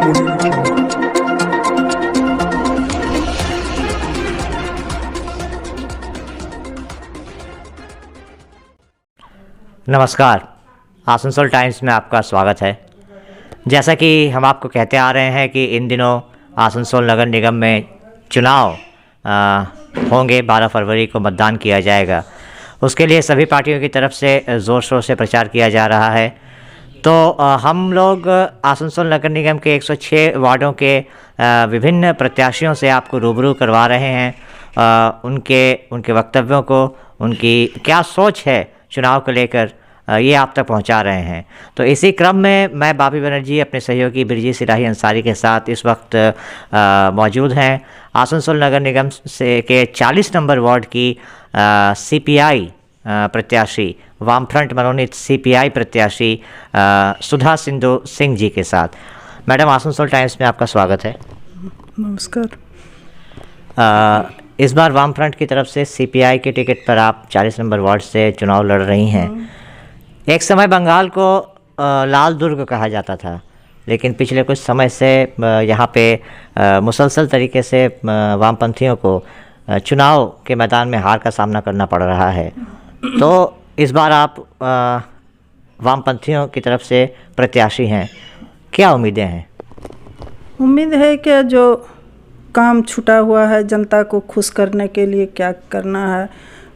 Audio channel. नमस्कार, Asansol times में आपका स्वागत है। जैसा कि हम आपको कहते आ रहे हैं कि इन दिनों आसनसोल नगर निगम में चुनाव होंगे, 12 फरवरी को मतदान किया जाएगा। उसके लिए सभी पार्टियों की तरफ से ज़ोर शोर से प्रचार किया जा रहा है। तो हम लोग आसनसोल नगर निगम के 106 वार्डों के विभिन्न प्रत्याशियों से आपको रूबरू करवा रहे हैं। उनके वक्तव्यों को, उनकी क्या सोच है चुनाव को लेकर, ये आप तक पहुंचा रहे हैं। तो इसी क्रम में मैं बाबी बनर्जी अपने सहयोगी बिरजी सिराही अंसारी के साथ इस वक्त मौजूद हैं। आसनसोल नगर निगम से के 40 नंबर वार्ड की सीपीआई प्रत्याशी, वामफ्रंट मनोनीत सीपीआई प्रत्याशी सुधा सिंधु सिंह जी के साथ। मैडम, आसनसोल टाइम्स में आपका स्वागत है। नमस्कार। इस बार वामफ्रंट की तरफ से सीपीआई के टिकट पर आप 40 नंबर वार्ड से चुनाव लड़ रही हैं। एक समय बंगाल को लाल दुर्ग कहा जाता था, लेकिन पिछले कुछ समय से यहाँ पे मुसलसल तरीके से वामपंथियों को चुनाव के मैदान में हार का सामना करना पड़ रहा है। तो इस बार आप वामपंथियों की तरफ से प्रत्याशी हैं, क्या उम्मीदें हैं? उम्मीद है कि जो काम छूटा हुआ है जनता को खुश करने के लिए क्या करना है।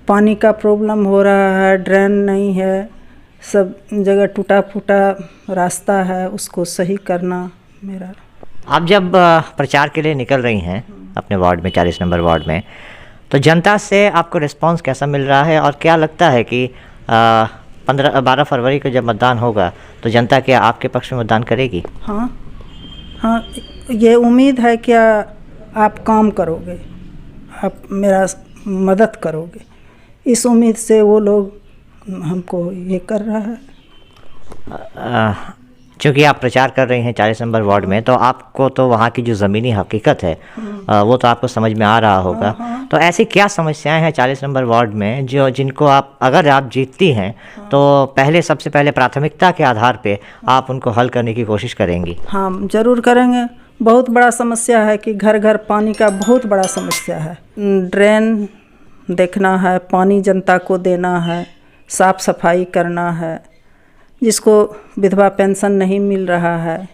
पानी का प्रॉब्लम हो रहा है, ड्रेन नहीं है, सब जगह टूटा फूटा रास्ता है, उसको सही करना मेरा। आप जब प्रचार के लिए निकल रही हैं अपने वार्ड में, 40 नंबर वार्ड में, तो जनता से आपको रिस्पांस कैसा मिल रहा है और क्या लगता है कि 12 फरवरी को जब मतदान होगा तो जनता क्या आपके पक्ष में मतदान करेगी? हाँ, ये उम्मीद है कि आप काम करोगे, आप मेरा मदद करोगे, इस उम्मीद से वो लोग हमको ये कर रहा है। चूँकि आप प्रचार कर रही हैं 40 नंबर वार्ड में, तो आपको तो वहाँ की जो ज़मीनी हकीकत है वो तो आपको समझ में आ रहा होगा। तो ऐसी क्या समस्याएं हैं 40 नंबर वार्ड में जिनको आप, अगर आप जीतती हैं तो सबसे पहले प्राथमिकता के आधार पे आप उनको हल करने की कोशिश करेंगी? हाँ, ज़रूर करेंगे। बहुत बड़ा समस्या है कि घर घर पानी का बहुत बड़ा समस्या है। ड्रेन देखना है, पानी जनता को देना है, साफ़ सफाई करना है, जिसको विधवा पेंशन नहीं मिल रहा है,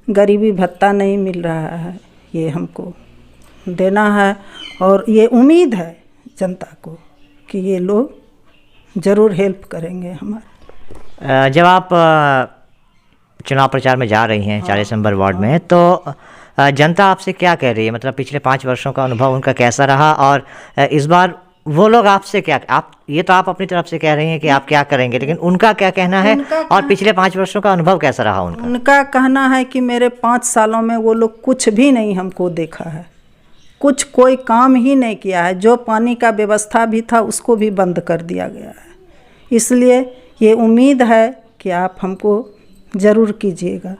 गरीबी भत्ता नहीं मिल रहा है, ये हमको देना है। और ये उम्मीद है जनता को कि ये लोग ज़रूर हेल्प करेंगे हमारे। जब आप चुनाव प्रचार में जा रही हैं 40 नंबर वार्ड में, तो जनता आपसे क्या कह रही है? मतलब पिछले 5 वर्षों का अनुभव उनका कैसा रहा और इस बार वो लोग आपसे क्या, आप अपनी तरफ से कह रही हैं कि आप क्या करेंगे, लेकिन उनका क्या कहना है और पिछले 5 वर्षों का अनुभव कैसा रहा उनका? उनका कहना है कि मेरे 5 सालों में वो लोग कुछ भी नहीं हमको देखा है, कोई काम ही नहीं किया है। जो पानी का व्यवस्था भी था उसको भी बंद कर दिया गया है। इसलिए ये उम्मीद है कि आप हमको ज़रूर कीजिएगा,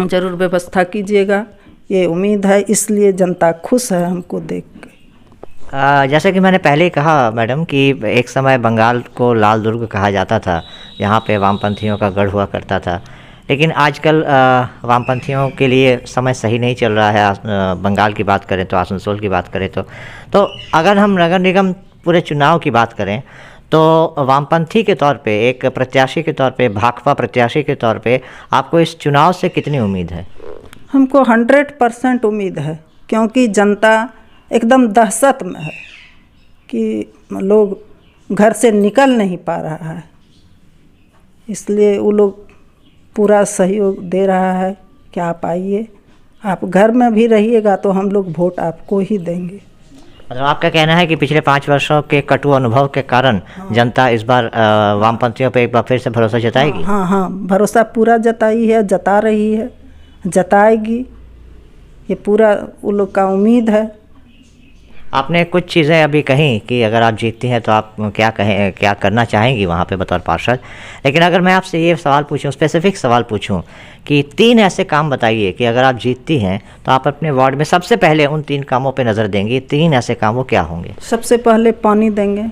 ज़रूर व्यवस्था कीजिएगा, ये उम्मीद है। इसलिए जनता खुश है हमको देख के। जैसे कि मैंने पहले ही कहा मैडम कि एक समय बंगाल को लाल दुर्ग कहा जाता था, यहाँ पे वामपंथियों का गढ़ हुआ करता था, लेकिन आजकल वामपंथियों के लिए समय सही नहीं चल रहा है। बंगाल की बात करें तो, आसनसोल की बात करें तो अगर हम नगर निगम पूरे चुनाव की बात करें तो वामपंथी के तौर पे, एक प्रत्याशी के तौर पे, भाकपा प्रत्याशी के तौर पे आपको इस चुनाव से कितनी उम्मीद है? हमको 100% उम्मीद है, क्योंकि जनता एकदम दहशत में है कि लोग घर से निकल नहीं पा रहा है। इसलिए वो लोग पूरा सहयोग दे रहा है कि आप आइए, आप घर में भी रहिएगा तो हम लोग वोट आपको ही देंगे। मतलब आपका कहना है कि पिछले 5 वर्षों के कटु अनुभव के कारण जनता इस बार वामपंथियों पे एक बार फिर से भरोसा जताएगी? हाँ, भरोसा पूरा जताई है, जता रही है, जताएगी, ये पूरा वो लोग का उम्मीद है। आपने कुछ चीज़ें अभी कहीं कि अगर आप जीतती हैं तो आप क्या करना चाहेंगी वहाँ पे बतौर पार्षद, लेकिन अगर मैं आपसे ये सवाल पूछूं, स्पेसिफिक सवाल पूछूं कि 3 ऐसे काम बताइए कि अगर आप जीतती हैं तो आप अपने वार्ड में सबसे पहले उन 3 कामों पे नज़र देंगी, 3 ऐसे काम वो क्या होंगे? सबसे पहले पानी देंगे,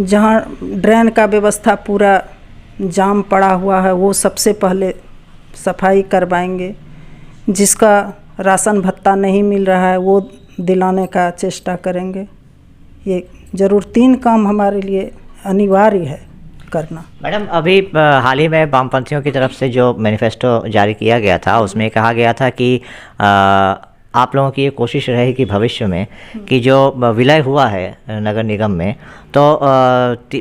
जहाँ ड्रेन का व्यवस्था पूरा जाम पड़ा हुआ है वो सबसे पहले सफाई करवाएंगे। जिसका राशन भत्ता नहीं मिल रहा है वो दिलाने का चेष्टा करेंगे। ये ज़रूर 3 काम हमारे लिए अनिवार्य है करना। मैडम, अभी हाल ही में वामपंथियों की तरफ से जो मैनिफेस्टो जारी किया गया था उसमें कहा गया था कि आप लोगों की ये कोशिश रहेगी भविष्य में कि जो विलय हुआ है नगर निगम में, तो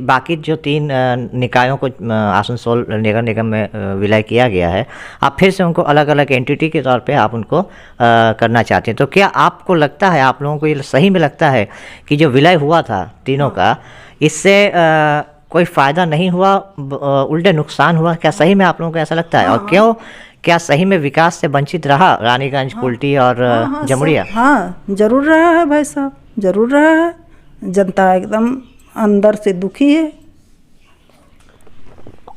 बाकी जो 3 निकायों को आसनसोल नगर निगम में विलय किया गया है, आप फिर से उनको अलग अलग एंटिटी के तौर पे आप उनको करना चाहते हैं। तो क्या आपको लगता है, आप लोगों को ये सही में लगता है कि जो विलय हुआ था तीनों का, इससे कोई फ़ायदा नहीं हुआ, उल्टे नुकसान हुआ? क्या सही में आप लोगों को ऐसा लगता है? और क्यों, क्या सही में विकास से वंचित रहा रानीगंज, कुल्टी और जमुड़िया? हाँ, ज़रूर रहा है भाई साहब, ज़रूर रहा है। जनता एकदम अंदर से दुखी है।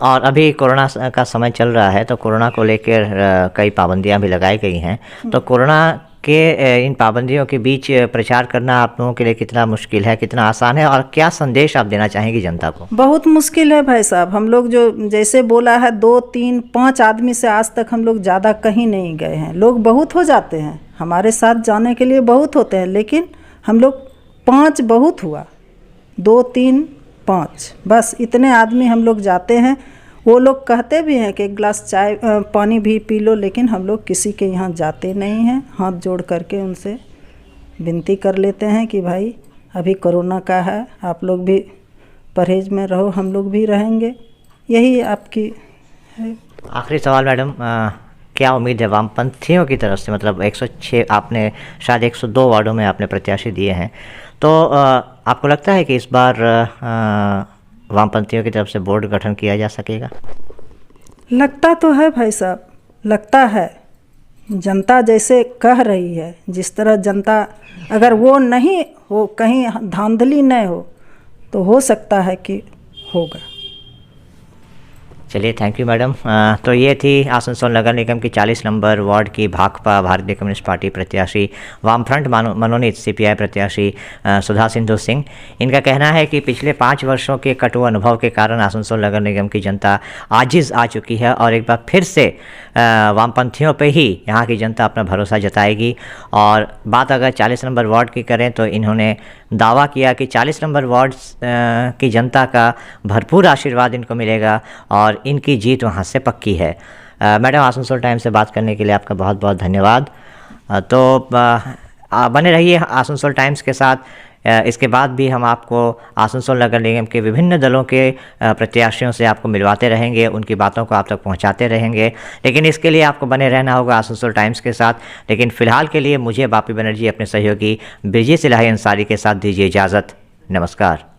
और अभी कोरोना का समय चल रहा है, तो कोरोना को लेकर कई पाबंदियां भी लगाई गई हैं। तो कोरोना के इन पाबंदियों के बीच प्रचार करना आप लोगों के लिए कितना मुश्किल है, कितना आसान है, और क्या संदेश आप देना चाहेंगी जनता को? बहुत मुश्किल है भाई साहब। हम लोग जो जैसे बोला है 2, 3, 5 आदमी से आज तक हम लोग ज़्यादा कहीं नहीं गए हैं। लोग बहुत हो जाते हैं, हमारे साथ जाने के लिए बहुत होते हैं, लेकिन हम लोग 5 बहुत हुआ। 2, 3, 5 बस इतने आदमी हम लोग जाते हैं। वो लोग कहते भी हैं कि 1 गिलास चाय पानी भी पी लो, लेकिन हम लोग किसी के यहाँ जाते नहीं हैं। हाथ जोड़ करके उनसे विनती कर लेते हैं कि भाई अभी कोरोना का है, आप लोग भी परहेज में रहो, हम लोग भी रहेंगे। यही आपकी है। आखिरी सवाल मैडम, क्या उम्मीद है वामपंथियों की तरफ से? मतलब 106, आपने शायद 102 वार्डों में आपने प्रत्याशी दिए हैं, तो आपको लगता है कि इस बार वामपंथियों की तरफ से बोर्ड गठन किया जा सकेगा? लगता तो है भाई साहब, लगता है। जनता जैसे कह रही है, जिस तरह जनता, अगर वो नहीं हो, कहीं धांधली नहीं हो, तो हो सकता है कि होगा। चलिए, थैंक यू मैडम। तो ये थी आसनसोल नगर निगम की 40 नंबर वार्ड की भाकपा भारतीय कम्युनिस्ट पार्टी प्रत्याशी, वामफ्रंट मनोनीत CPI प्रत्याशी सुधा सिंधु सिंह। इनका कहना है कि पिछले 5 वर्षों के कटु अनुभव के कारण आसनसोल नगर निगम की जनता आजिज़ आ चुकी है और एक बार फिर से वामपंथियों पे ही यहाँ की जनता अपना भरोसा जताएगी। और बात अगर 40 नंबर वार्ड की करें तो इन्होंने दावा किया कि 40 नंबर वार्ड की जनता का भरपूर आशीर्वाद इनको मिलेगा और इनकी जीत वहाँ से पक्की है। मैडम, आसनसोल टाइम्स से बात करने के लिए आपका बहुत बहुत धन्यवाद। तो बने रहिए आसनसोल टाइम्स के साथ। इसके बाद भी हम आपको आसनसोल नगर निगम के विभिन्न दलों के प्रत्याशियों से आपको मिलवाते रहेंगे, उनकी बातों को आप तक पहुंचाते रहेंगे। लेकिन इसके लिए आपको बने रहना होगा आसनसोल टाइम्स के साथ। लेकिन फ़िलहाल के लिए मुझे बापी बनर्जी अपने सहयोगी ब्रिजेश इलाही अंसारी के साथ दीजिए इजाज़त। नमस्कार।